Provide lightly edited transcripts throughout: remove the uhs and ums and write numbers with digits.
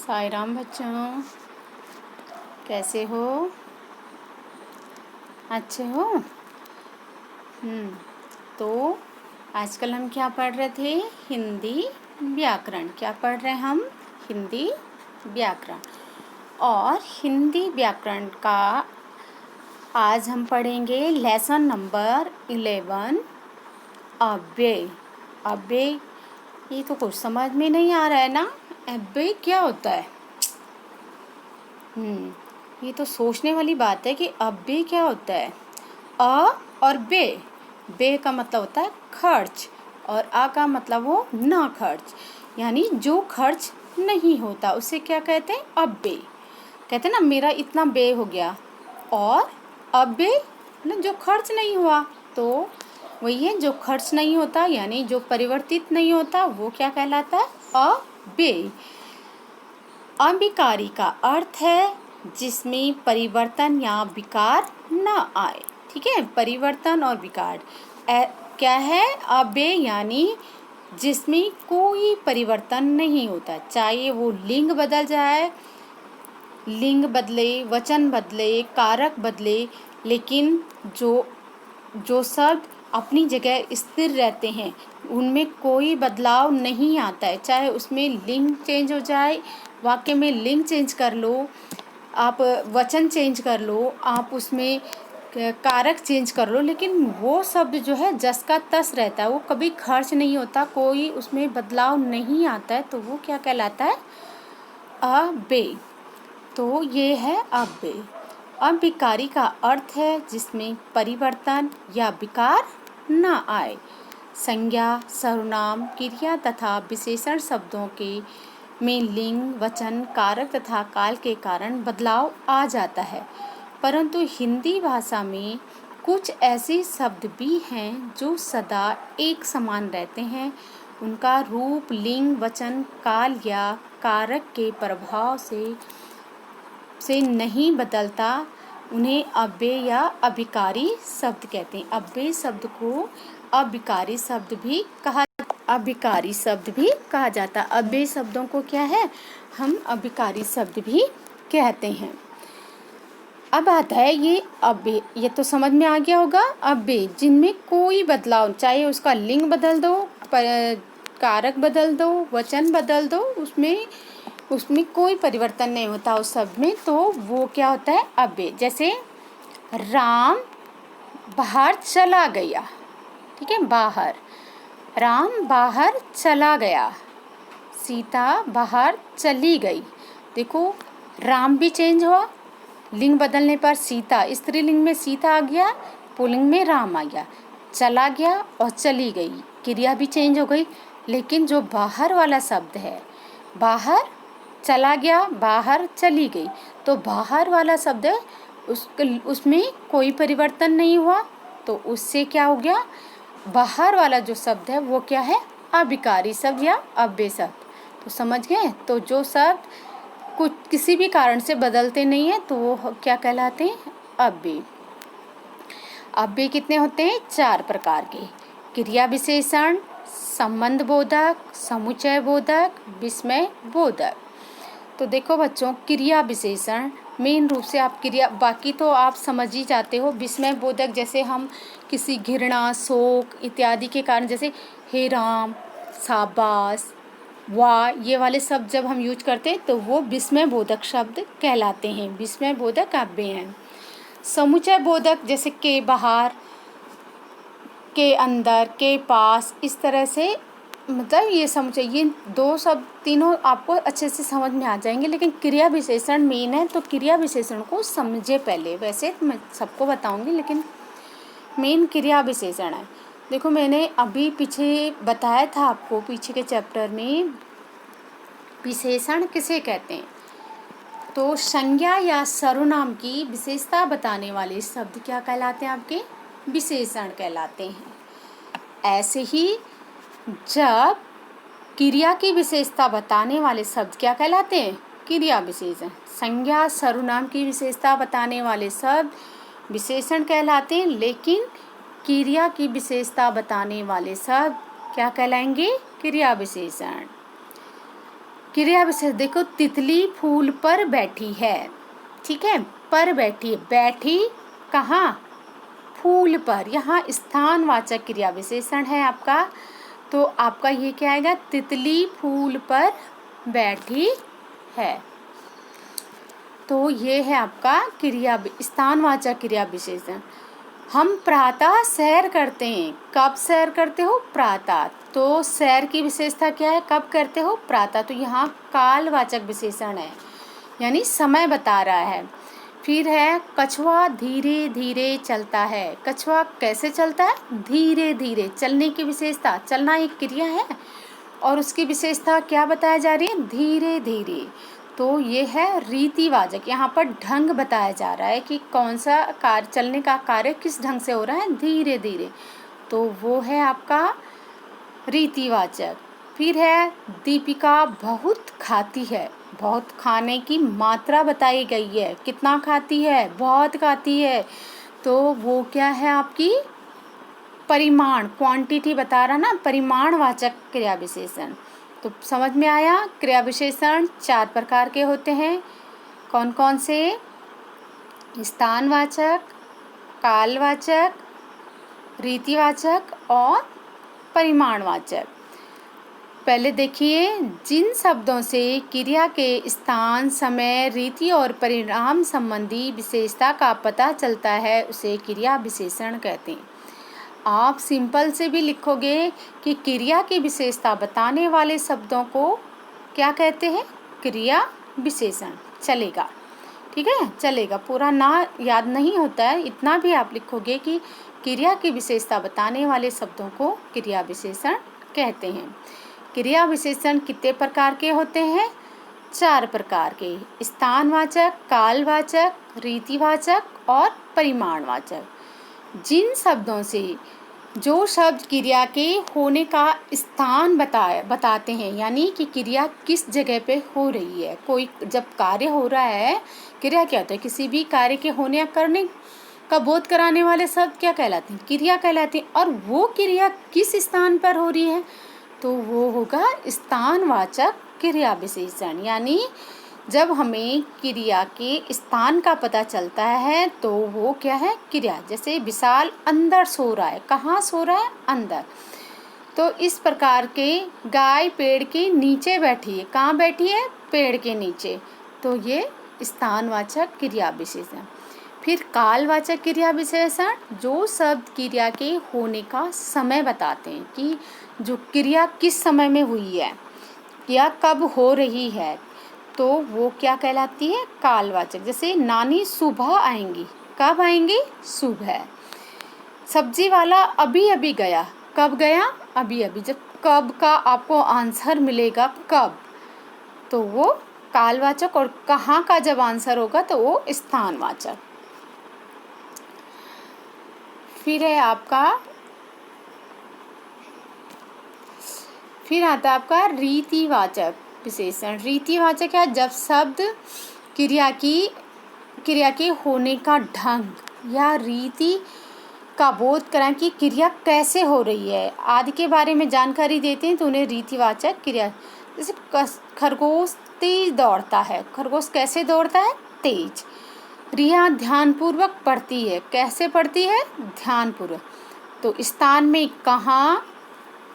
साई राम बच्चों, कैसे हो? अच्छे हो? तो आजकल हम क्या पढ़ रहे थे? हिंदी व्याकरण। क्या पढ़ रहे हैं हम? हिंदी व्याकरण। और हिंदी व्याकरण का आज हम पढ़ेंगे लेसन नंबर 11, अव्यय। अव्यय, ये तो कुछ समझ में नहीं आ रहा है ना। अव्यय क्या होता है? ये तो सोचने वाली बात है कि अव्यय क्या होता है। अ और बे, बे का मतलब होता है खर्च और आ का मतलब हो ना खर्च, यानी जो खर्च नहीं होता उसे क्या कहते हैं? अव्यय। कहते हैं ना मेरा इतना बे हो गया, और अव्यय मतलब जो खर्च नहीं हुआ, तो वही है जो खर्च नहीं होता, यानी जो परिवर्तित नहीं होता वो क्या कहलाता है? अव्यय। अविकारी का अर्थ है जिसमें परिवर्तन या विकार न आए। ठीक है, परिवर्तन और विकार क्या है? अव्यय यानी जिसमें कोई परिवर्तन नहीं होता, चाहे वो लिंग बदल जाए, लिंग बदले, वचन बदले, कारक बदले, लेकिन जो शब्द अपनी जगह स्थिर रहते हैं उनमें कोई बदलाव नहीं आता है। चाहे उसमें लिंग चेंज हो जाए, वाक्य में लिंग चेंज कर लो, आप वचन चेंज कर लो, आप उसमें कारक चेंज कर लो, लेकिन वो शब्द जो है जस का तस रहता है, वो कभी खर्च नहीं होता, कोई उसमें बदलाव नहीं आता है, तो वो क्या कहलाता है? अव्यय। तो ये है अव्यय। अविकारी का अर्थ है जिसमें परिवर्तन या विकार न आए। संज्ञा, सर्वनाम, क्रिया तथा विशेषण शब्दों के में लिंग, वचन, कारक तथा काल के कारण बदलाव आ जाता है, परंतु हिंदी भाषा में कुछ ऐसे शब्द भी हैं जो सदा एक समान रहते हैं। उनका रूप, लिंग, वचन, काल या कारक के प्रभाव से नहीं बदलता, उन्हें अव्यय या अविकारी शब्द कहते हैं। अव्यय शब्द को अविकारी शब्द भी कहा जाता है। अव्यय शब्दों को क्या है? हम अविकारी शब्द भी कहते हैं। अब आता है ये अव्यय, ये तो समझ में आ गया होगा। अव्यय जिनमें कोई बदलाव, चाहे उसका लिंग बदल दो, कारक बदल दो, वचन बदल दो, उसमें कोई परिवर्तन नहीं होता उस शब्द में, तो वो क्या होता है? अव्यय। जैसे राम बाहर चला गया। ठीक है, बाहर, राम बाहर चला गया, सीता बाहर चली गई। देखो, राम भी चेंज हुआ, लिंग बदलने पर सीता, स्त्रीलिंग में सीता आ गया, पुल्लिंग में राम आ गया। चला गया और चली गई, क्रिया भी चेंज हो गई, लेकिन जो बाहर वाला शब्द है, बाहर चला गया, बाहर चली गई, तो बाहर वाला शब्द है उसमें कोई परिवर्तन नहीं हुआ, तो उससे क्या हो गया? बाहर वाला जो शब्द है वो क्या है? अविकारी शब्द या अव्यय शब्द। तो समझ गए? तो जो शब्द कुछ किसी भी कारण से बदलते नहीं है तो वो क्या कहलाते हैं? अव्यय। अव्यय कितने होते हैं? 4 प्रकार के। क्रिया विशेषण, संबंध बोधक, समुच्चय बोधक, विस्मय बोधक। तो देखो बच्चों, क्रिया विशेषण मेन रूप से आप क्रिया, बाकी तो आप समझ ही जाते हो। विस्मय बोधक जैसे हम किसी घृणा, शोक इत्यादि के कारण, जैसे हे राम, शाबाश, वाह, ये वाले शब्द जब हम यूज करते हैं तो वो विस्मय बोधक शब्द कहलाते हैं, विस्मय बोधक अव्यय हैं। समुच्चय बोधक जैसे के बाहर, के अंदर, के पास, इस तरह से, मतलब ये समुच्चय, ये 2 शब्द तीनों आपको अच्छे से समझ में आ जाएंगे, लेकिन क्रिया विशेषण मेन है, तो क्रिया विशेषण को समझे पहले। वैसे मैं सबको बताऊंगी, लेकिन मेन क्रिया विशेषण है। देखो, मैंने अभी पीछे बताया था आपको, पीछे के चैप्टर में विशेषण किसे कहते हैं, तो संज्ञा या सर्वनाम की विशेषता बताने वाले शब्द क्या कहलाते हैं? आपके विशेषण कहलाते हैं। ऐसे ही जब क्रिया की विशेषता बताने वाले शब्द क्या कहलाते हैं? क्रिया विशेषण। संज्ञा, सर्वनाम की विशेषता बताने वाले शब्द विशेषण कहलाते हैं, लेकिन क्रिया की विशेषता बताने वाले शब्द क्या कहलाएंगे? क्रिया विशेषण। क्रिया विशेषण देखो, तितली फूल पर बैठी है, ठीक है, पर बैठी है, बैठी कहाँ, फूल पर, यहाँ स्थानवाचक क्रिया विशेषण है आपका। तो आपका ये क्या आएगा, तितली फूल पर बैठी है। तो ये है आपका स्थानवाचक क्रिया विशेषण। हम प्रातः सैर करते हैं, कब सैर करते हो, प्रातः। तो सैर की विशेषता क्या है, कब करते हो, प्रातः। तो यहाँ कालवाचक विशेषण है, यानी समय बता रहा है। फिर है कछुआ धीरे धीरे चलता है, कछुआ कैसे चलता है, धीरे धीरे। चलने की विशेषता, चलना एक क्रिया है और उसकी विशेषता क्या बताया जा रही है, धीरे धीरे। तो ये है रीतिवाचक, यहाँ पर ढंग बताया जा रहा है कि कौन सा कार्य, चलने का कार्य किस ढंग से हो रहा है, धीरे धीरे। तो वो है आपका रीतिवाचक। फिर है दीपिका बहुत खाती है, बहुत खाने की मात्रा बताई गई है, कितना खाती है, बहुत खाती है। तो वो क्या है आपकी परिमाण, क्वांटिटी बता रहा ना, परिमाणवाचक क्रिया विशेषण। तो समझ में आया, क्रिया विशेषण 4 प्रकार के होते हैं। कौन कौन से, स्थानवाचक, कालवाचक, रीतिवाचक और परिमाणवाचक। पहले देखिए, जिन शब्दों से क्रिया के स्थान, समय, रीति और परिणाम संबंधी विशेषता का पता चलता है उसे क्रिया विशेषण कहते हैं। आप सिंपल से भी लिखोगे कि क्रिया की विशेषता बताने वाले शब्दों को क्या कहते हैं, क्रिया विशेषण। चलेगा, ठीक है, चलेगा, पूरा ना याद नहीं होता है, इतना भी आप लिखोगे कि क्रिया की विशेषता बताने वाले शब्दों को क्रिया विशेषण कहते हैं। क्रिया विशेषण कितने प्रकार के होते हैं, 4 प्रकार के, स्थानवाचक, कालवाचक, रीतिवाचक और परिमाणवाचक। जिन शब्दों से, जो शब्द क्रिया के होने का स्थान बताते हैं, यानी कि क्रिया किस जगह पे हो रही है। कोई जब कार्य हो रहा है, क्रिया क्या होता है, किसी भी कार्य के होने या करने का बोध कराने वाले शब्द क्या कहलाते हैं, क्रिया कहलाते हैं। और वो क्रिया किस स्थान पर हो रही है, तो वो होगा स्थानवाचक क्रिया विशेषण। यानी जब हमें क्रिया के स्थान का पता चलता है तो वो क्या है, क्रिया। जैसे विशाल अंदर सो रहा है, कहाँ सो रहा है, अंदर। तो इस प्रकार के गाय पेड़ के नीचे बैठी है, कहाँ बैठी है, पेड़ के नीचे। तो ये स्थानवाचक क्रिया विशेषण। फिर कालवाचक क्रिया विशेषण, जो शब्द क्रिया के होने का समय बताते हैं कि जो क्रिया किस समय में हुई है या कब हो रही है, तो वो क्या कहलाती है, कालवाचक। जैसे नानी सुबह आएंगी, कब आएंगी, सुबह। सब्जी वाला अभी अभी गया, कब गया, अभी अभी। जब कब का आपको आंसर मिलेगा, कब, तो वो कालवाचक। और कहाँ का जब आंसर होगा तो वो स्थानवाचक। फिर है आपका, फिर आता है आपका रीतिवाचक विशेषण। रीतिवाचक है जब शब्द क्रिया के होने का ढंग या रीति का बोध कराएं कि क्रिया कैसे हो रही है आदि के बारे में जानकारी देते हैं, तो उन्हें रीतिवाचक क्रिया। जैसे खरगोश तेज दौड़ता है, खरगोश कैसे दौड़ता है, तेज। रिया ध्यानपूर्वक पढ़ती है, कैसे पढ़ती है, ध्यानपूर्वक। तो स्थान में कहाँ,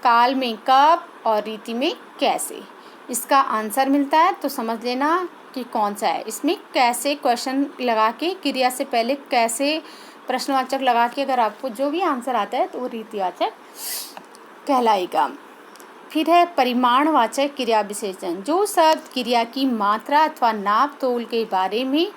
काल में कब और रीति में कैसे, इसका आंसर मिलता है। तो समझ लेना कि कौन सा है। इसमें कैसे क्वेश्चन लगा के, क्रिया से पहले कैसे प्रश्नवाचक लगा के अगर आपको जो भी आंसर आता है तो वो रीतिवाचक कहलाएगा। फिर है परिमाणवाचक क्रिया विशेषण, जो शब्द क्रिया की मात्रा अथवा नाप तोल के बारे में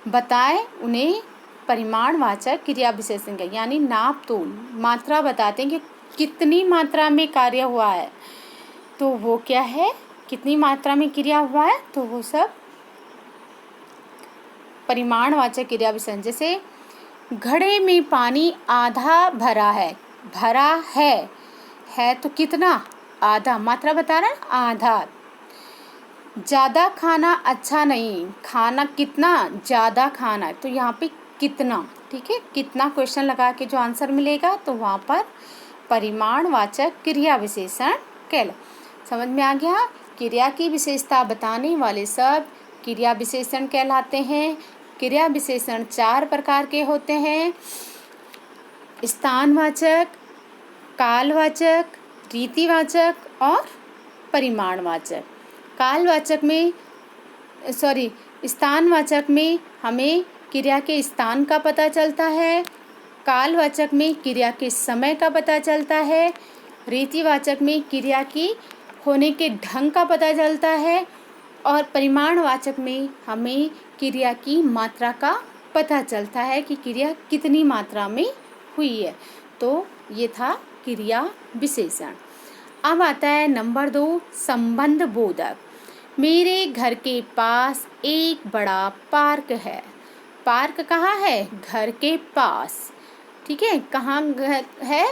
बताएं उन्हें परिमाणवाचक क्रिया विशेषण का, यानी नाप तोल, मात्रा बताते हैं कि कितनी मात्रा में कार्य हुआ है, तो वो क्या है, कितनी मात्रा में क्रिया हुआ है, तो वो सब परिमाणवाचक क्रिया विशेषण। जैसे घड़े में पानी आधा भरा है तो कितना, आधा, मात्रा बता रहा है, आधा। ज़्यादा खाना अच्छा नहीं, खाना कितना, ज़्यादा खाना, तो यहाँ पे कितना, ठीक है, कितना क्वेश्चन लगा के जो आंसर मिलेगा तो वहाँ पर परिमाणवाचक क्रिया विशेषण कहला। समझ में आ गया। क्रिया की विशेषता बताने वाले शब्द क्रिया विशेषण कहलाते हैं। क्रिया विशेषण 4 प्रकार के होते हैं: स्थानवाचक, कालवाचक, रीतिवाचक और परिमाणवाचक। स्थानवाचक में हमें क्रिया के स्थान का पता चलता है, कालवाचक में क्रिया के समय का पता चलता है, रीतिवाचक में क्रिया की होने के ढंग का पता चलता है और परिमाणवाचक में हमें क्रिया की मात्रा का पता चलता है कि क्रिया कितनी मात्रा में हुई है। तो ये था क्रिया विशेषण। अब आता है नंबर 2, संबंध बोधक। मेरे घर के पास एक बड़ा पार्क है। पार्क कहाँ है? घर के पास। ठीक है, कहाँ घर है?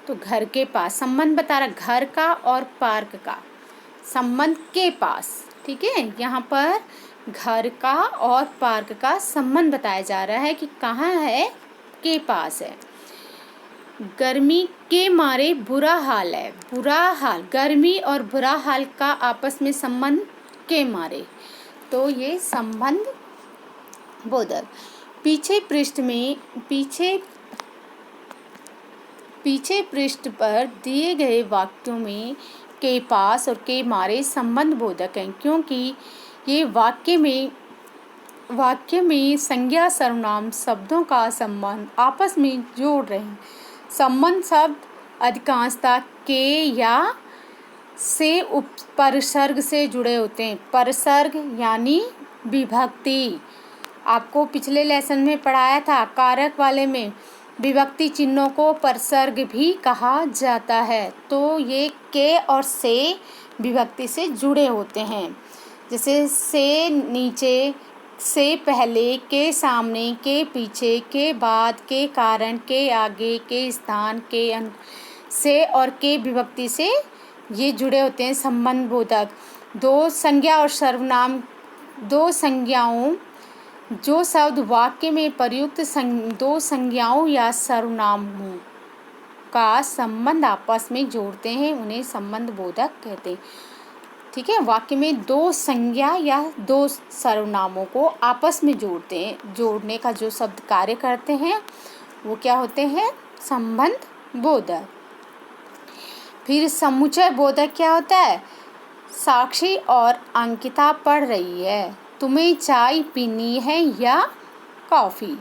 तो घर के पास। संबंध बता रहा घर का और पार्क का, संबंध के पास। ठीक है, यहाँ पर घर का और पार्क का संबंध बताया जा रहा है कि कहाँ है, के पास है। गर्मी के मारे बुरा हाल है। बुरा हाल, गर्मी और बुरा हाल का आपस में संबंध के मारे, तो ये संबंध बोधक। पीछे पृष्ठ पर दिए गए वाक्यों में के पास और के मारे संबंध बोधक हैं, क्योंकि ये वाक्य में संज्ञा सर्वनाम शब्दों का संबंध आपस में जोड़ रहे हैं। संबंध शब्द अधिकांशतः के या से उपसर्ग से जुड़े होते हैं। परसर्ग यानी विभक्ति, आपको पिछले लेसन में पढ़ाया था, कारक वाले में विभक्ति चिन्हों को परसर्ग भी कहा जाता है। तो ये के और से विभक्ति से जुड़े होते हैं। जैसे से नीचे, से पहले, के सामने, के पीछे, के बाद, के कारण, के आगे, के स्थान, के अंत, से और के विभक्ति से ये जुड़े होते हैं संबंध बोधक। दो संज्ञा और सर्वनाम, दो संज्ञाओं, जो शब्द वाक्य में प्रयुक्त दो संज्ञाओं या सर्वनामों का संबंध आपस में जोड़ते हैं, उन्हें संबंध बोधक कहते हैं। ठीक है, वाक्य में दो संज्ञा या दो सर्वनामों को आपस में जोड़ते हैं, जोड़ने का जो शब्द कार्य करते हैं वो क्या होते हैं? संबंध बोधक। फिर समुच्चय बोधक क्या होता है? साक्षी और अंकिता पढ़ रही है। तुम्हें चाय पीनी है या कॉफ़ी?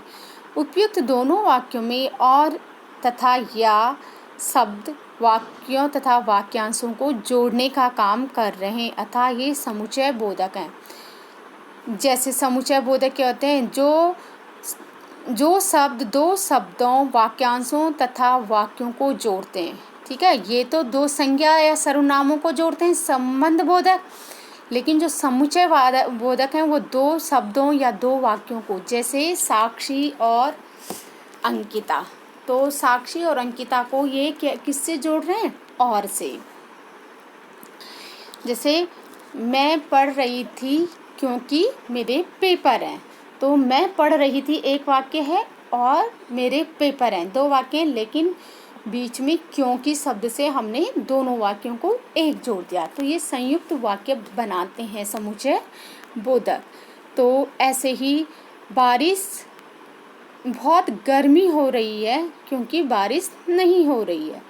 उपयुक्त दोनों वाक्यों में और तथा या शब्द वाक्यों तथा वाक्यांशों को जोड़ने का काम कर रहे हैं, अतः ये समुच्चय बोधक हैं। जैसे समुच्चय बोधक क्या होते हैं? जो शब्द दो शब्दों, वाक्यांशों तथा वाक्यों को जोड़ते हैं। ठीक है, ये तो दो संज्ञा या सर्वनामों को जोड़ते हैं, संबंध बोधक। लेकिन जो समुच्चय बोधक हैं वो दो शब्दों या दो वाक्यों को, जैसे साक्षी और अंकिता। तो साक्षी और अंकिता को ये किससे जोड़ रहे हैं? और से। जैसे मैं पढ़ रही थी क्योंकि मेरे पेपर हैं। तो मैं पढ़ रही थी एक वाक्य है और मेरे पेपर हैं दो वाक्य हैं, लेकिन बीच में क्योंकि शब्द से हमने दोनों वाक्यों को एक जोड़ दिया, तो ये संयुक्त वाक्य बनाते हैं समुच्चय बोधक। तो ऐसे ही बारिश, बहुत गर्मी हो रही है क्योंकि बारिश नहीं हो रही है।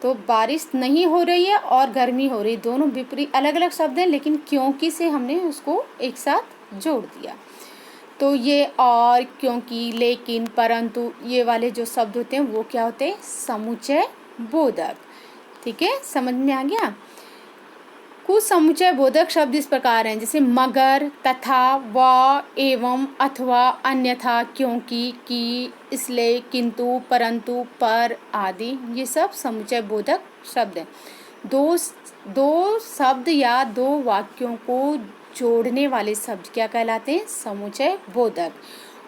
तो बारिश नहीं हो रही है और गर्मी हो रही, दोनों विपरीत अलग अलग शब्द हैं, लेकिन क्योंकि से हमने उसको एक साथ जोड़ दिया। तो ये और, क्योंकि, लेकिन, परंतु, ये वाले जो शब्द होते हैं वो क्या होते हैं? समुच्चय बोधक। ठीक है, समझ में आ गया? कुछ समुच्चय बोधक शब्द इस प्रकार हैं, जैसे मगर, तथा, व, एवं, अथवा, अन्यथा, क्योंकि, कि, इसलिए, किंतु, परंतु, पर आदि, ये सब समुच्चय बोधक शब्द हैं। दो शब्द या दो वाक्यों को जोड़ने वाले शब्द क्या कहलाते हैं? समुच्चय बोधक।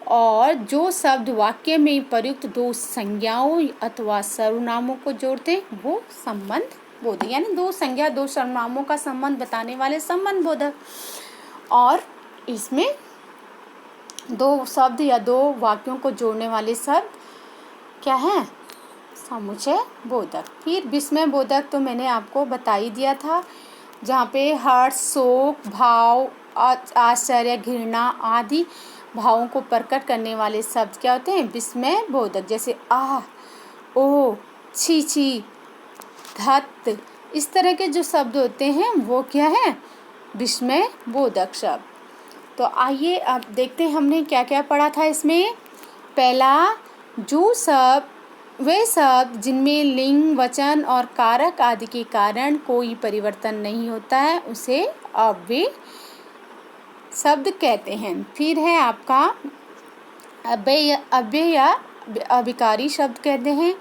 और जो शब्द वाक्य में प्रयुक्त दो संज्ञाओं अथवा सर्वनामों को जोड़ते हैं वो संबंध बोधक, यानी दो संज्ञा दो सर्वनामों का संबंध बताने वाले संबंध बोधक। और इसमें दो शब्द या दो वाक्यों को जोड़ने वाले शब्द क्या हैं? समुच्चय बोधक। फिर विस्मय बोधक तो मैंने आपको बता ही दिया था। जहाँ पे हर्ष, शोक, भाव, आश्चर्य, घृणा आदि भावों को प्रकट करने वाले शब्द क्या होते हैं? विस्मय बोधक। जैसे आह, ओह, छी छी, धत, इस तरह के जो शब्द होते हैं वो क्या है? विस्मय बोधक शब्द। तो आइए अब देखते हैं हमने क्या क्या पढ़ा था इसमें। पहला, जो शब्द वे शब्द जिनमें लिंग, वचन और कारक आदि के कारण कोई परिवर्तन नहीं होता है उसे अव्यय शब्द कहते हैं। फिर है आपका अव्यय या अविकारी शब्द कहते हैं।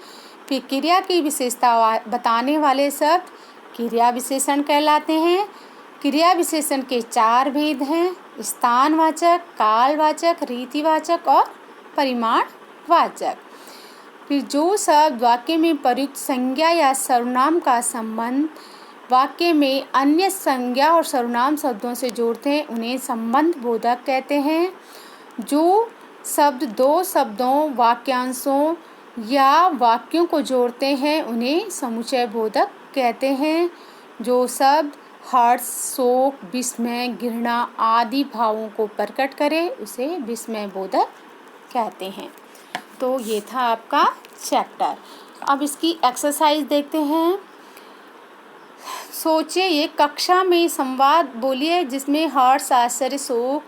फिर क्रिया की विशेषता बताने वाले शब्द क्रिया विशेषण कहलाते हैं। क्रिया विशेषण के 4 भेद हैं: स्थानवाचक, कालवाचक, रीतिवाचक और परिमाणवाचक। फिर जो शब्द वाक्य में प्रयुक्त संज्ञा या सर्वनाम का संबंध वाक्य में अन्य संज्ञा और सर्वनाम शब्दों से जोड़ते हैं उन्हें संबंध बोधक कहते हैं। जो शब्द 2 शब्दों, वाक्यांशों या वाक्यों को जोड़ते हैं उन्हें समुच्चय बोधक कहते हैं। जो शब्द हर्ष, शोक, विस्मय, घृणा आदि भावों को प्रकट करे उसे विस्मय बोधक कहते हैं। तो ये था आपका चैप्टर। अब इसकी एक्सरसाइज देखते हैं। सोचिए, ये कक्षा में संवाद बोलिए जिसमें हर्ष, आश्चर्य, शोक,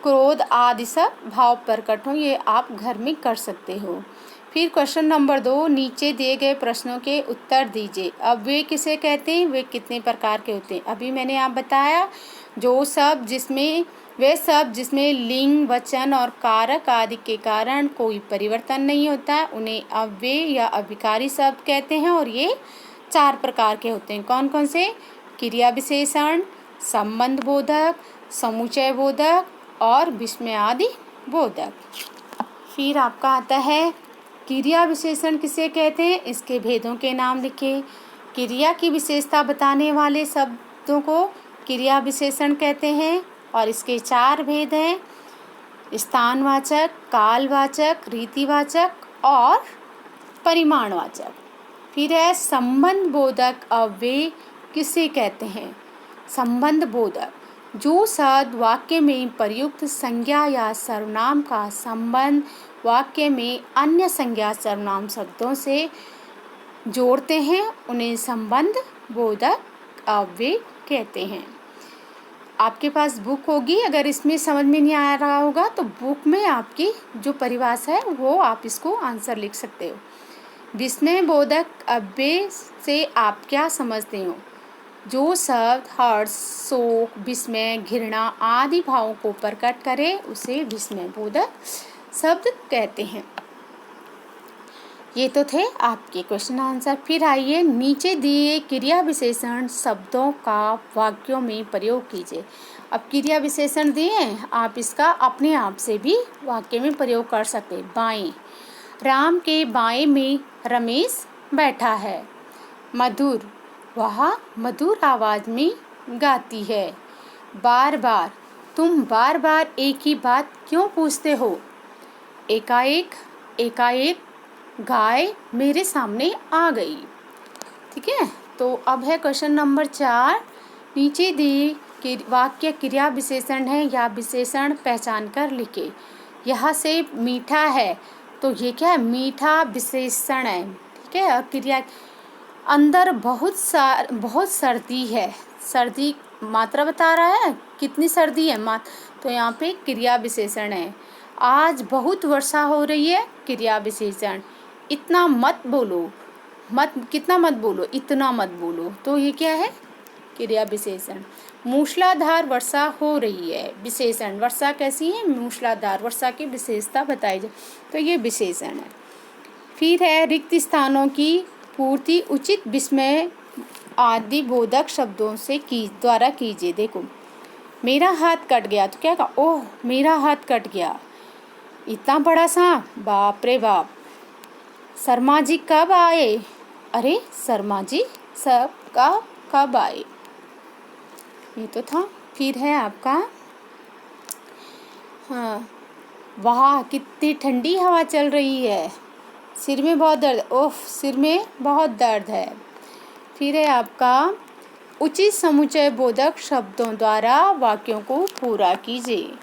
क्रोध आदि सब भाव प्रकट हों। ये आप घर में कर सकते हो। फिर क्वेश्चन नंबर 2, नीचे दिए गए प्रश्नों के उत्तर दीजिए। अब वे किसे कहते हैं, वे कितने प्रकार के होते हैं? अभी मैंने आप बताया, जो शब्द जिसमें वे शब्द जिसमें लिंग, वचन और कारक आदि के कारण कोई परिवर्तन नहीं होता है उन्हें अव्यय या अविकारी शब्द कहते हैं। और ये 4 प्रकार के होते हैं। कौन कौन से? क्रिया विशेषण, संबंध बोधक, समुच्चय बोधक और विस्मयादि बोधक। फिर आपका आता है क्रिया विशेषण किसे कहते हैं, इसके भेदों के नाम लिखिए। क्रिया की विशेषता बताने वाले शब्दों को क्रिया विशेषण कहते हैं और इसके 4 भेद हैं: स्थानवाचक, कालवाचक, रीतिवाचक और परिमाणवाचक। फिर है संबंध बोधक अव्यय किसे कहते हैं? संबंध बोधक, जो शब्द वाक्य में प्रयुक्त संज्ञा या सर्वनाम का संबंध वाक्य में अन्य संज्ञा सर्वनाम शब्दों से जोड़ते हैं उन्हें संबंध बोधक अव्यय कहते हैं। आपके पास बुक होगी, अगर इसमें समझ में नहीं आ रहा होगा तो बुक में आपकी जो परिभाषा है वो आप इसको आंसर लिख सकते हो। विस्मय बोधक अव्यय से आप क्या समझते हो? जो शब्द हर्ष, शोक, विस्मय, घृणा आदि भावों को प्रकट करे उसे विस्मय बोधक शब्द कहते हैं। ये तो थे आपके क्वेश्चन आंसर। फिर आइए नीचे दिए क्रिया विशेषण शब्दों का वाक्यों में प्रयोग कीजिए। अब क्रिया विशेषण दिए, आप इसका अपने आप से भी वाक्य में प्रयोग कर सकते हैं। बाएं, राम के बाएं में रमेश बैठा है। मधुर, वह मधुर आवाज़ में गाती है। बार बार, तुम बार बार एक ही बात क्यों पूछते हो? एकाएक गाय मेरे सामने आ गई। ठीक है, तो अब है क्वेश्चन नंबर 4। नीचे दी कि वाक्य क्रिया विशेषण है या विशेषण पहचान कर लिखे। यहाँ से मीठा है, तो ये क्या है? मीठा विशेषण है। ठीक है, और क्रिया अंदर बहुत सर्दी है। सर्दी मात्रा बता रहा है कितनी सर्दी है, तो यहाँ पे क्रिया विशेषण है। आज बहुत वर्षा हो रही है, क्रिया विशेषण। इतना मत बोलो, कितना मत बोलो, इतना मत बोलो, तो ये क्या है? क्रिया विशेषण। मूसलाधार वर्षा हो रही है, विशेषण। वर्षा कैसी है? मूसलाधार। वर्षा की विशेषता बताई जाए तो ये विशेषण है। फिर है रिक्त स्थानों की पूर्ति उचित विस्मय आदि बोधक शब्दों से द्वारा कीजिए। देखो, मेरा हाथ कट गया, तो क्या कहा? ओह, मेरा हाथ कट गया। इतना बड़ा सांप, बाप रे बाप। शर्मा जी कब आए? अरे शर्मा जी कब आए? ये तो था। फिर है आपका हाँ, वाह कितनी ठंडी हवा चल रही है। सिर में बहुत दर्द, ओह सिर में बहुत दर्द है। फिर है आपका उचित समुच्चय बोधक शब्दों द्वारा वाक्यों को पूरा कीजिए।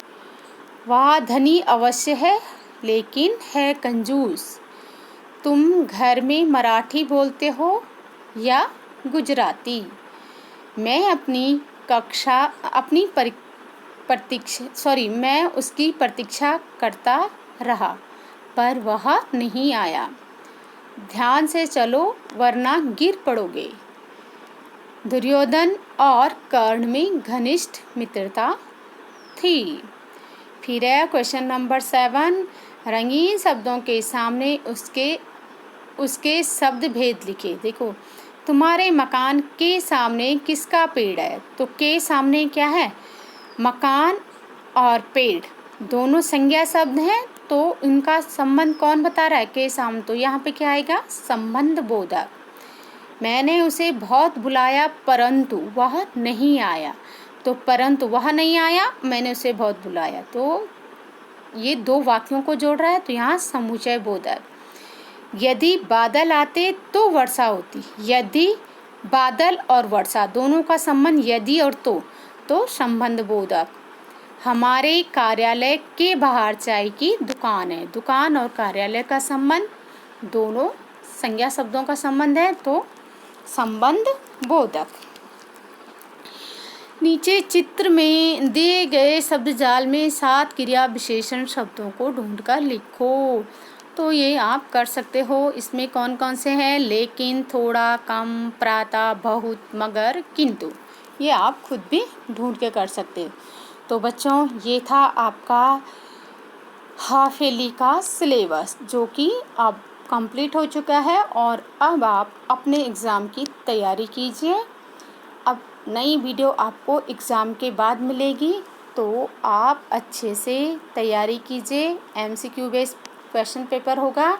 वह धनी अवश्य है लेकिन है कंजूस। तुम घर में मराठी बोलते हो या गुजराती? मैं मैं उसकी प्रतीक्षा करता रहा पर वह नहीं आया। ध्यान से चलो वरना गिर पड़ोगे। दुर्योधन और कर्ण में घनिष्ठ मित्रता थी। फिर है क्वेश्चन नंबर 7। रंगीन शब्दों के सामने उसके शब्द भेद लिखे। देखो, तुम्हारे मकान के सामने किसका पेड़ है? तो के सामने क्या है? मकान और पेड़ दोनों संज्ञा शब्द हैं, तो इनका संबंध कौन बता रहा है? के सामने, तो यहाँ पे क्या आएगा? संबंध बोधक। मैंने उसे बहुत बुलाया परंतु वह नहीं आया। तो परंतु वह नहीं आया, मैंने उसे बहुत बुलाया, तो ये दो वाक्यों को जोड़ रहा है, तो यहाँ समुच्चय बोधक। यदि बादल आते तो वर्षा होती। यदि बादल और वर्षा दोनों का संबंध यदि और तो संबंध बोधक। हमारे कार्यालय के बाहर चाय की दुकान है। दुकान और कार्यालय का संबंध दोनों संज्ञा शब्दों का संबंध है, तो संबंध बोधक। नीचे चित्र में दिए गए शब्द जाल में 7 क्रिया विशेषण शब्दों को ढूंढकर लिखो। तो ये आप कर सकते हो। इसमें कौन कौन से हैं? लेकिन, थोड़ा, कम, प्रातः, बहुत, मगर, किंतु। ये आप खुद भी ढूंढ के कर सकते हो। तो बच्चों, ये था आपका हाफ ईयरली का सिलेबस, जो कि अब कंप्लीट हो चुका है और अब आप अपने एग्ज़ाम की तैयारी कीजिए। अब नई वीडियो आपको एग्ज़ाम के बाद मिलेगी, तो आप अच्छे से तैयारी कीजिए। MCQ बेस्ड क्वेश्चन पेपर होगा,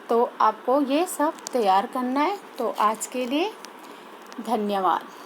तो आपको ये सब तैयार करना है। तो आज के लिए धन्यवाद।